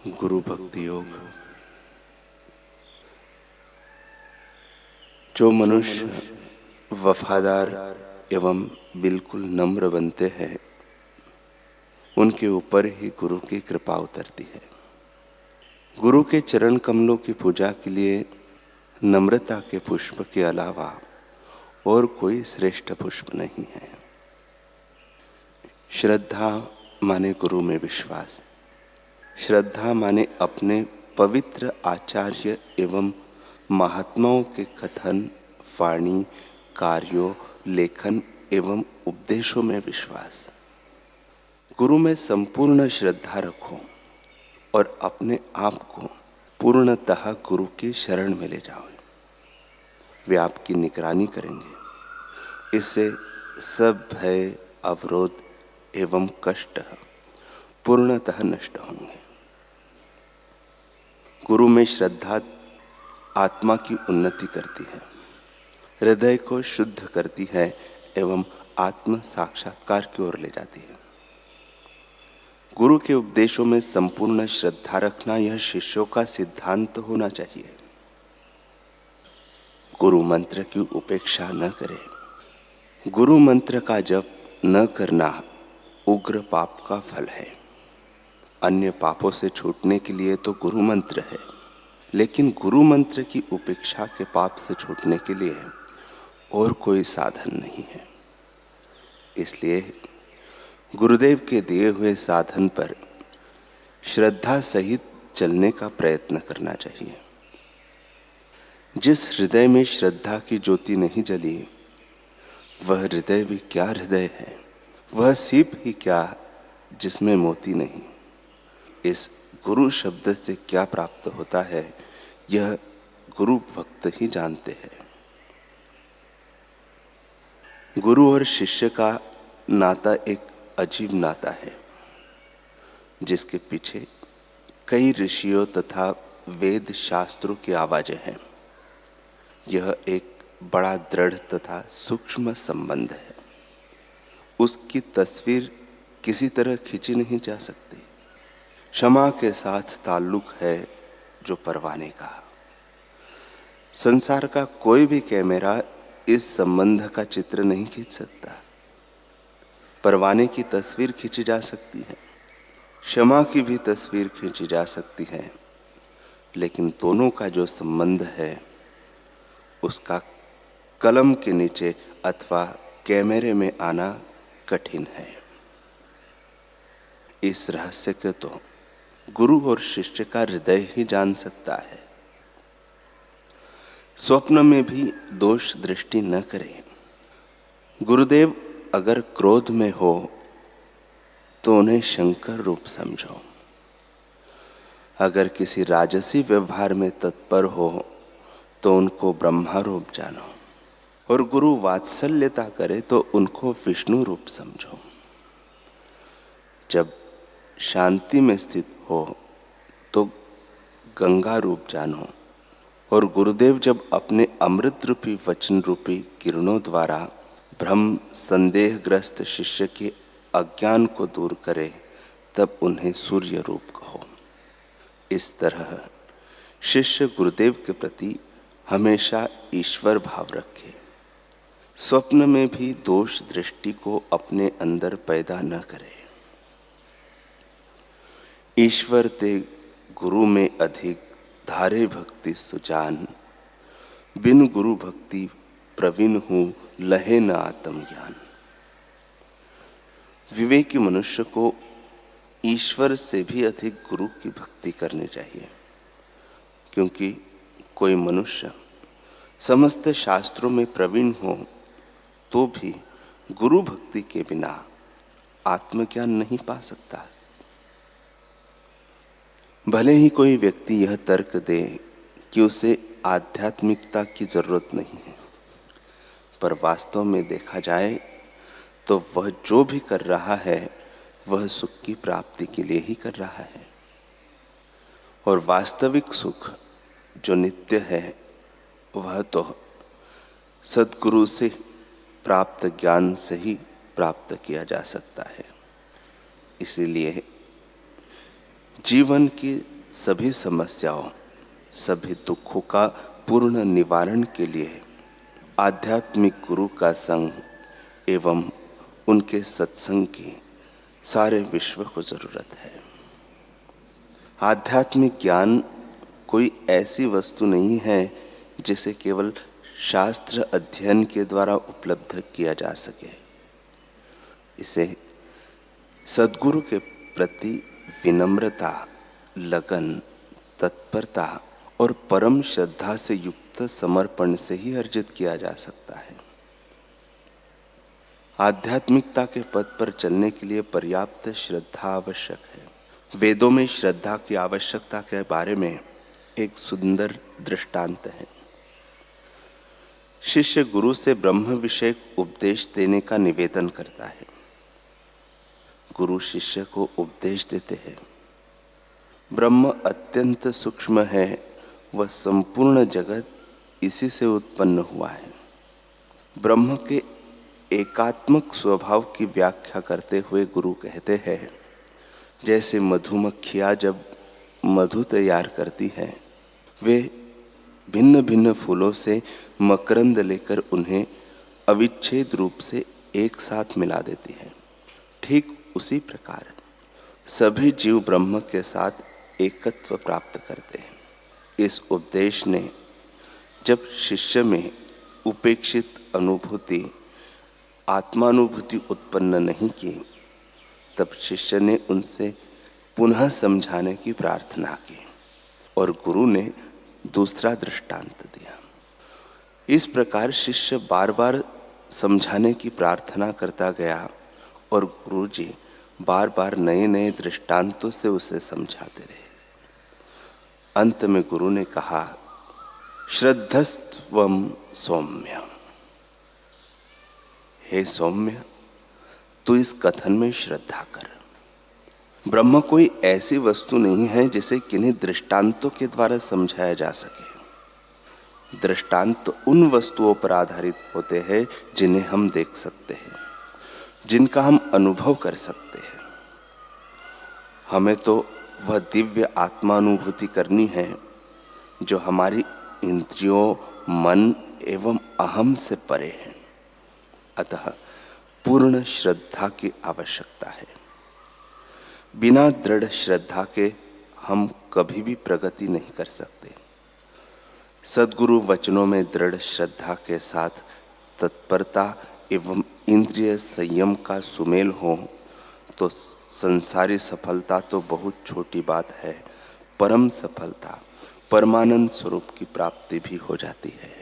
गुरु भक्ति योग। जो मनुष्य वफादार एवं बिल्कुल नम्र बनते हैं, उनके ऊपर ही गुरु की कृपा उतरती है। गुरु के चरण कमलों की पूजा के लिए नम्रता के पुष्प के अलावा और कोई श्रेष्ठ पुष्प नहीं है। श्रद्धा माने गुरु में विश्वास। श्रद्धा माने अपने पवित्र आचार्य एवं महात्माओं के कथन, वाणी, कार्यों, लेखन एवं उपदेशों में विश्वास। गुरु में संपूर्ण श्रद्धा रखो और अपने आप को पूर्णतः गुरु के शरण में ले जाओ। वे आपकी निगरानी करेंगे। इससे सब भय, अवरोध एवं कष्ट पूर्णतः नष्ट होंगे। गुरु में श्रद्धा आत्मा की उन्नति करती है, हृदय को शुद्ध करती है एवं आत्म साक्षात्कार की ओर ले जाती है। गुरु के उपदेशों में संपूर्ण श्रद्धा रखना यह शिष्यों का सिद्धांत होना चाहिए। गुरु मंत्र की उपेक्षा न करें। गुरु मंत्र का जप न करना उग्र पाप का फल है। अन्य पापों से छूटने के लिए तो गुरु मंत्र है, लेकिन गुरु मंत्र की उपेक्षा के पाप से छूटने के लिए और कोई साधन नहीं है। इसलिए गुरुदेव के दिए हुए साधन पर श्रद्धा सहित चलने का प्रयत्न करना चाहिए। जिस हृदय में श्रद्धा की ज्योति नहीं जली, वह हृदय भी क्या हृदय है। वह सीप ही क्या जिसमें मोती नहीं। इस गुरु शब्द से क्या प्राप्त होता है, यह गुरु भक्त ही जानते हैं। गुरु और शिष्य का नाता एक अजीब नाता है, जिसके पीछे कई ऋषियों तथा वेद शास्त्रों की आवाजें हैं। यह एक बड़ा दृढ़ तथा सूक्ष्म संबंध है। उसकी तस्वीर किसी तरह खींची नहीं जा सकती। क्षमा के साथ ताल्लुक है जो परवाने का। संसार का कोई भी कैमरा इस संबंध का चित्र नहीं खींच सकता। परवाने की तस्वीर खींची जा सकती है, क्षमा की भी तस्वीर खींची जा सकती है, लेकिन दोनों का जो संबंध है उसका कलम के नीचे अथवा कैमरे में आना कठिन है। इस रहस्य को तो गुरु और शिष्य का हृदय ही जान सकता है। स्वप्न में भी दोष दृष्टि न करें। गुरुदेव अगर क्रोध में हो तो उन्हें शंकर रूप समझो। अगर किसी राजसी व्यवहार में तत्पर हो तो उनको ब्रह्मा रूप जानो, और गुरु वात्सल्यता करे तो उनको विष्णु रूप समझो। जब शांति में स्थित हो तो गंगा रूप जानो, और गुरुदेव जब अपने अमृत रूपी वचन रूपी किरणों द्वारा भ्रम संदेहग्रस्त शिष्य के अज्ञान को दूर करे, तब उन्हें सूर्य रूप कहो। इस तरह शिष्य गुरुदेव के प्रति हमेशा ईश्वर भाव रखे। स्वप्न में भी दोष दृष्टि को अपने अंदर पैदा न करे। ईश्वर ते गुरु में अधिक धारे भक्ति सुजान। बिन गुरु भक्ति प्रवीण हूं लहे न आत्म ज्ञान। विवेकी मनुष्य को ईश्वर से भी अधिक गुरु की भक्ति करनी चाहिए, क्योंकि कोई मनुष्य समस्त शास्त्रों में प्रवीण हो तो भी गुरु भक्ति के बिना आत्मज्ञान नहीं पा सकता। भले ही कोई व्यक्ति यह तर्क दे कि उसे आध्यात्मिकता की जरूरत नहीं है, पर वास्तव में देखा जाए तो वह जो भी कर रहा है वह सुख की प्राप्ति के लिए ही कर रहा है। और वास्तविक सुख जो नित्य है वह तो सद्गुरु से प्राप्त ज्ञान से ही प्राप्त किया जा सकता है। इसीलिए जीवन की सभी समस्याओं, सभी दुखों का पूर्ण निवारण के लिए आध्यात्मिक गुरु का संग एवं उनके सत्संग की सारे विश्व को जरूरत है। आध्यात्मिक ज्ञान कोई ऐसी वस्तु नहीं है जिसे केवल शास्त्र अध्ययन के द्वारा उपलब्ध किया जा सके। इसे सद्गुरु के प्रति विनम्रता, लगन, तत्परता और परम श्रद्धा से युक्त समर्पण से ही अर्जित किया जा सकता है। आध्यात्मिकता के पथ पर चलने के लिए पर्याप्त श्रद्धा आवश्यक है। वेदों में श्रद्धा की आवश्यकता के बारे में एक सुंदर दृष्टांत है। शिष्य गुरु से ब्रह्म विषयक उपदेश देने का निवेदन करता है। गुरु शिष्य को उपदेश देते हैं। ब्रह्म अत्यंत सूक्ष्म है, वह संपूर्ण जगत इसी से उत्पन्न हुआ है। ब्रह्म के एकात्मक स्वभाव की व्याख्या करते हुए गुरु कहते हैं, जैसे मधुमक्खियां जब मधु तैयार करती हैं, वे भिन्न भिन्न फूलों से मकरंद लेकर उन्हें अविच्छेद रूप से एक साथ मिला देती हैं। ठीक उसी प्रकार सभी जीव ब्रह्म के साथ एकत्व प्राप्त करते हैं। इस उपदेश ने जब शिष्य में उपेक्षित अनुभूति, आत्मानुभूति उत्पन्न नहीं की, तब शिष्य ने उनसे पुनः समझाने की प्रार्थना की और गुरु ने दूसरा दृष्टांत दिया। इस प्रकार शिष्य बार बार समझाने की प्रार्थना करता गया और गुरुजी बार बार नए नए दृष्टांतों से उसे समझाते रहे। अंत में गुरु ने कहा, श्रद्धस्त्वं सौम्य। हे सौम्य, तू इस कथन में श्रद्धा कर। ब्रह्म कोई ऐसी वस्तु नहीं है जिसे किन्हीं दृष्टांतों के द्वारा समझाया जा सके। दृष्टांत उन वस्तुओं पर आधारित होते हैं जिन्हें हम देख सकते हैं, जिनका हम अनुभव कर सकते हैं। हमें तो वह दिव्य आत्मानुभूति करनी है जो हमारी इंद्रियों, मन एवं अहम से परे है। अतः पूर्ण श्रद्धा की आवश्यकता है। बिना दृढ़ श्रद्धा के हम कभी भी प्रगति नहीं कर सकते। सद्गुरु वचनों में दृढ़ श्रद्धा के साथ तत्परता एवं इंद्रिय संयम का सुमेल हो तो संसारी सफलता तो बहुत छोटी बात है, परम सफलता, परमानंद स्वरूप की प्राप्ति भी हो जाती है।